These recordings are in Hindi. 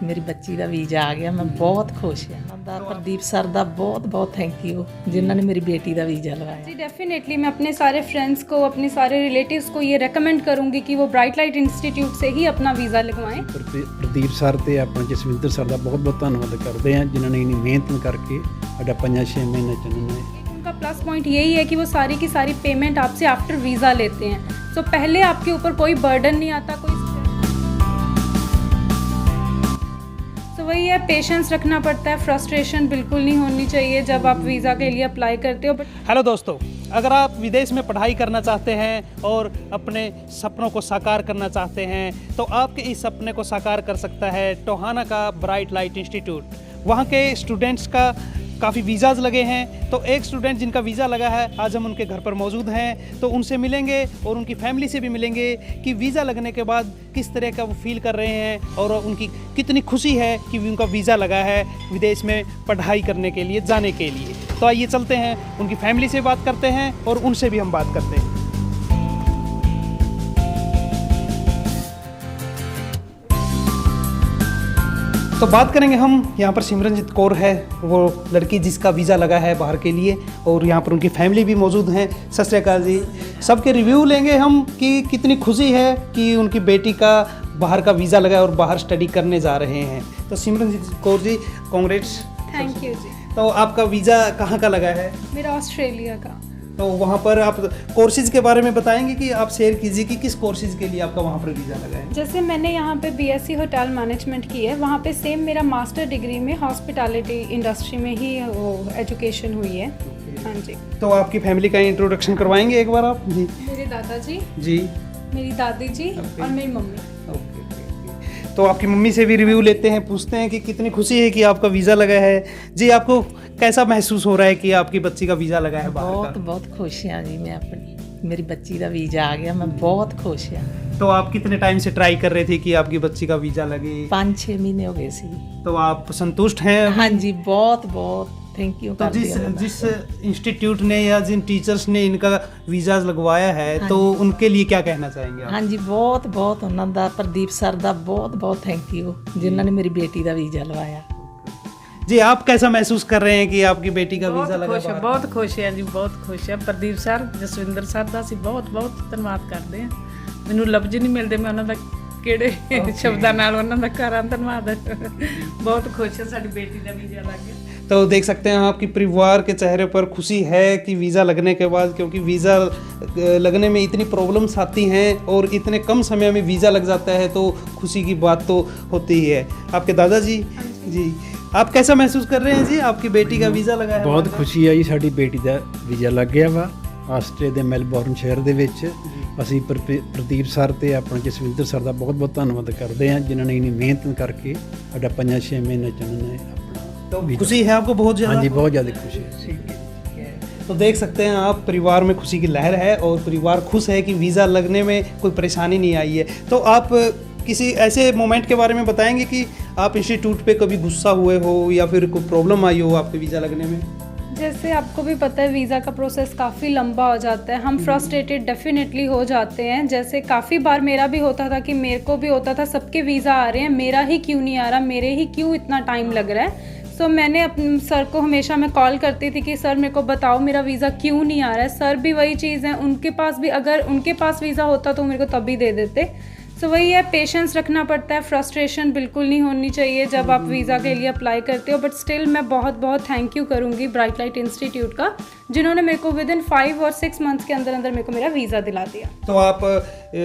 मेरी बच्ची का वीज़ा आ गया, मैं बहुत खुश हाँ। प्रदीप सर का बहुत बहुत थैंक यू जिन्होंने मेरी बेटी का वीज़ा लगाया। जी डेफिनेटली मैं अपने सारे फ्रेंड्स को, अपने सारे रिलेटिव्स को ये रेकमेंड करूँगी कि वो ब्राइट लाइट इंस्टीट्यूट से ही अपना वीज़ा लगवाएं। प्रदीप सर ਤੇ ਆਪਣੇ ਜਸਵਿੰਦਰ ਸਰ ਦਾ ਬਹੁਤ ਬਹੁਤ ਧੰਨਵਾਦ ਕਰਦੇ ਹਾਂ ਜਿਨ੍ਹਾਂ ਨੇ ਇੰਨੀ ਮਿਹਨਤ ਕਰਕੇ ਸਾਡਾ 5-6 ਮਹੀਨੇ ਚ ਉਹਨਾਂ ਨੇ। उनका प्लस पॉइंट यही है कि वो सारी की सारी पेमेंट आपसे आफ्टर वीज़ा लेते हैं। सो पहले आपके ऊपर कोई बर्डन नहीं आता, कोई वही है, पेशेंस रखना पड़ता है, फ्रस्ट्रेशन बिल्कुल नहीं होनी चाहिए जब आप वीज़ा के लिए अप्लाई करते हो। हेलो दोस्तों, अगर आप विदेश में पढ़ाई करना चाहते हैं और अपने सपनों को साकार करना चाहते हैं तो आपके इस सपने को साकार कर सकता है टोहाना का ब्राइट लाइट इंस्टीट्यूट। वहाँ के स्टूडेंट्स का काफ़ी वीज़ाज़ लगे हैं, तो एक स्टूडेंट जिनका वीज़ा लगा है आज हम उनके घर पर मौजूद हैं, तो उनसे मिलेंगे और उनकी फैमिली से भी मिलेंगे कि वीज़ा लगने के बाद किस तरह का वो फील कर रहे हैं और उनकी कितनी खुशी है कि उनका वीज़ा लगा है विदेश में पढ़ाई करने के लिए, जाने के लिए। तो आइए चलते हैं, उनकी फैमिली से बात करते हैं और उनसे भी हम बात करते हैं। तो बात करेंगे हम, यहाँ पर सिमरनजीत कौर है वो लड़की जिसका वीज़ा लगा है बाहर के लिए, और यहाँ पर उनकी फैमिली भी मौजूद हैं। सत श्री अकाल जी, सबके रिव्यू लेंगे हम कि कितनी खुशी है कि उनकी बेटी का बाहर का वीज़ा लगा है और बाहर स्टडी करने जा रहे हैं। तो Simranjeet Kaur ji, congrats. Thank you जी। तो आपका वीज़ा कहाँ का लगा है? मेरा ऑस्ट्रेलिया का। तो वहाँ पर आप कोर्सेज़ के बारे में बताएंगे कि आप शेयर कीजिए कि किस कोर्सेज़ के लिए आपका वहाँ पर वीज़ा लगा है। जैसे मैंने यहाँ पे बीएससी होटल मैनेजमेंट की है, वहाँ पे सेम मेरा मास्टर डिग्री में हॉस्पिटैलिटी इंडस्ट्री में ही वो एजुकेशन हुई है। हाँ जी। तो आपकी फैमिली का इंट्रोडक्शन करवाएंगे एक बार आप जी? मेरे दादाजी जी, मेरी दादी जी और मेरी मम्मी। ओके। तो आपकी मम्मी से भी रिव्यू लेते हैं, पूछते हैं कि कितनी खुशी है कि आपका वीज़ा लगा है। जी, आपको कैसा महसूस हो रहा है कि आपकी बच्ची का वीज़ा लगा है बाहर बहुत का? बहुत खुश हाँ जी, मैं अपनी मेरी बच्ची का वीज़ा आ गया, मैं बहुत खुश हाँ। तो आप कितने टाइम से ट्राई कर रहे थे कि आपकी बच्ची का वीज़ा लगे? 5-6 महीने हो गए सी। तो आप संतुष्ट हैं? हाँ जी, बहुत बहुत थैंक यू। तो जिस इंस्टीट्यूट ने या जिन टीचर्स ने इनका वीज़ा लगवाया है तो उनके लिए क्या कहना चाहेंगे आप? हाँ जी, बहुत बहुत उन्होंने प्रदीप सर का बहुत बहुत थैंक यू जिन्होंने मेरी बेटी का वीज़ा लगवाया। जी, आप कैसा महसूस कर रहे हैं कि आपकी बेटी का वीज़ा लगा? बहुत खुश है जी, बहुत खुश है। प्रदीप सर, ਜਸਵਿੰਦਰ ਸਰ ਦਾ ਅਸੀਂ ਬਹੁਤ ਬਹੁਤ ਧੰਨਵਾਦ ਕਰਦੇ ਹਾਂ। ਮੈਨੂੰ ਲਫ਼ਜ਼ ਨਹੀਂ ਮਿਲਦੇ ਮੈਂ ਉਹਨਾਂ ਦਾ ਕਿਹੜੇ ਸ਼ਬਦਾਂ ਨਾਲ ਉਹਨਾਂ ਦਾ ਕਰਾਂ ਧੰਨਵਾਦ। ਬਹੁਤ ਖੁਸ਼ ਹੈ, ਸਾਡੀ ਬੇਟੀ ਦਾ ਵੀਜ਼ਾ ਲੱਗ ਗਿਆ। तो देख सकते हैं आपकी परिवार के चेहरे पर खुशी है कि वीज़ा लगने के बाद, क्योंकि वीज़ा लगने में इतनी प्रॉब्लम्स आती हैं और इतने कम समय में वीज़ा लग जाता है तो खुशी की बात तो होती ही है। आपके दादाजी जी, आप कैसा महसूस कर रहे हैं जी, आपकी बेटी का वीज़ा लगा है? ਬਹੁਤ ਖੁਸ਼ੀ ਆ ਜੀ, ਸਾਡੀ ਬੇਟੀ ਦਾ ਵੀਜ਼ਾ ਲੱਗ ਗਿਆ ਵਾ ਆਸਟ੍ਰੇਲੀਆ ਦੇ ਮੈਲਬੌਰਨ ਸ਼ਹਿਰ ਦੇ ਵਿੱਚ। ਅਸੀਂ ਪ੍ਰਦੀਪ ਸਰ ਤੇ ਆਪਣੇ ਜਸਵਿੰਦਰ ਸਰ ਦਾ ਬਹੁਤ ਬਹੁਤ ਧੰਨਵਾਦ ਕਰਦੇ ਹਾਂ ਜਿਨ੍ਹਾਂ ਨੇ ਇੰਨੀ ਮਿਹਨਤ ਕਰਕੇ ਸਾਡਾ 5-6 ਮਹੀਨੇ ਚ ਉਹਨਾਂ ਨੇ ਆਪਣਾ। तो खुशी है आपको बहुत ज़्यादा? हाँ जी, बहुत ज़्यादा खुशी है। ठीक है। तो देख सकते हैं आप, परिवार में खुशी की लहर है और परिवार खुश है कि वीज़ा लगने में कोई परेशानी नहीं आई है। तो आप किसी ऐसे मोमेंट के बारे में बताएंगे कि आप इंस्टीट्यूट पे कभी गुस्सा हुए हो या फिर कोई प्रॉब्लम आई हो आपके वीज़ा लगने में? जैसे आपको भी पता है वीज़ा का प्रोसेस काफ़ी लंबा हो जाता है, हम फ्रस्ट्रेटेड डेफिनेटली हो जाते हैं। जैसे काफ़ी बार मेरा भी होता था कि मेरे को भी होता था सबके वीज़ा आ रहे हैं, मेरा ही क्यों नहीं आ रहा, मेरे ही क्यों इतना टाइम लग रहा है। सो मैंने अपने सर को हमेशा मैं कॉल करती थी कि सर मेरे को बताओ मेरा वीज़ा क्यों नहीं आ रहा है। सर भी वही चीज़ है, उनके पास भी अगर उनके पास वीज़ा होता तो मेरे को तभी दे देते। सो वही है, पेशेंस रखना पड़ता है, फ्रस्ट्रेशन बिल्कुल नहीं होनी चाहिए जब आप वीज़ा के लिए अप्लाई करते हो। बट स्टिल मैं बहुत बहुत थैंक यू करूँगी ब्राइट लाइट इंस्टीट्यूट का, जिन्होंने मेरे को विद इन 5 और 6 मंथ्स के अंदर अंदर मेरे को मेरा वीज़ा दिला दिया। तो आप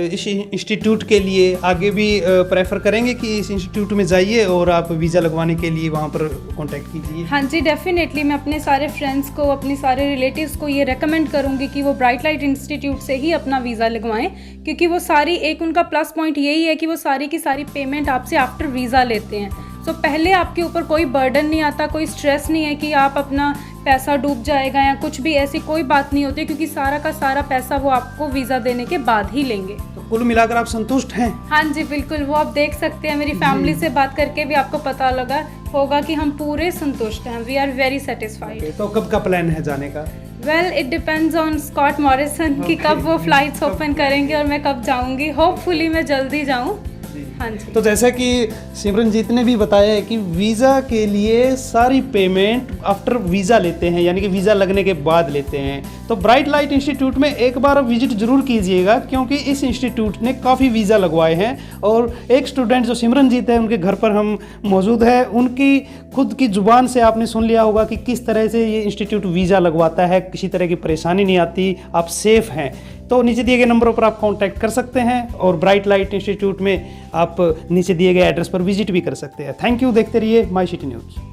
इस इंस्टीट्यूट के लिए आगे भी प्रेफर करेंगे कि इस इंस्टीट्यूट में जाइए और आप वीज़ा लगवाने के लिए वहाँ पर कांटेक्ट कीजिए? हाँ जी, डेफिनेटली मैं अपने सारे फ्रेंड्स को, अपने सारे रिलेटिव्स को ये रेकमेंड करूँगी कि वो ब्राइट लाइट इंस्टीट्यूट से ही अपना वीज़ा लगवाएं, क्योंकि वो सारी, एक उनका प्लस पॉइंट यही है कि वो सारी की सारी पेमेंट आपसे आफ्टर वीज़ा लेते हैं। सो पहले आपके ऊपर कोई बर्डन नहीं आता, कोई स्ट्रेस नहीं है कि आप अपना पैसा डूब जाएगा या कुछ भी, ऐसी कोई बात नहीं होती, क्योंकि सारा का सारा पैसा वो आपको वीज़ा देने के बाद ही लेंगे। तो कुल मिलाकर आप संतुष्ट हैं? हाँ जी बिल्कुल, वो आप देख सकते हैं, मेरी फैमिली से बात करके भी आपको पता लगा होगा कि हम पूरे संतुष्ट हैं। We are very satisfied. तो कब का प्लान है जाने का? Well it depends on Scott Morrison कि कब वो फ्लाइट्स ओपन करेंगे और मैं कब जाऊंगी। होपफुली मैं जल्दी जाऊं। हाँ जी। तो जैसा कि सिमरनजीत ने भी बताया है कि वीज़ा के लिए सारी पेमेंट आफ्टर वीज़ा लेते हैं, यानी कि वीज़ा लगने के बाद लेते हैं। तो ब्राइट लाइट इंस्टीट्यूट में एक बार विजिट जरूर कीजिएगा, क्योंकि इस इंस्टीट्यूट ने काफ़ी वीज़ा लगवाए हैं। और एक स्टूडेंट जो सिमरनजीत है, उनके घर पर हम मौजूद है, उनकी खुद की ज़ुबान से आपने सुन लिया होगा कि किस तरह से ये इंस्टीट्यूट वीज़ा लगवाता है, किसी तरह की परेशानी नहीं आती, आप सेफ़ हैं। तो नीचे दिए गए नंबरों पर आप कांटेक्ट कर सकते हैं और ब्राइट लाइट इंस्टीट्यूट में आप नीचे दिए गए एड्रेस पर विजिट भी कर सकते हैं। Thank you. देखते रहिए माई सिटी न्यूज़।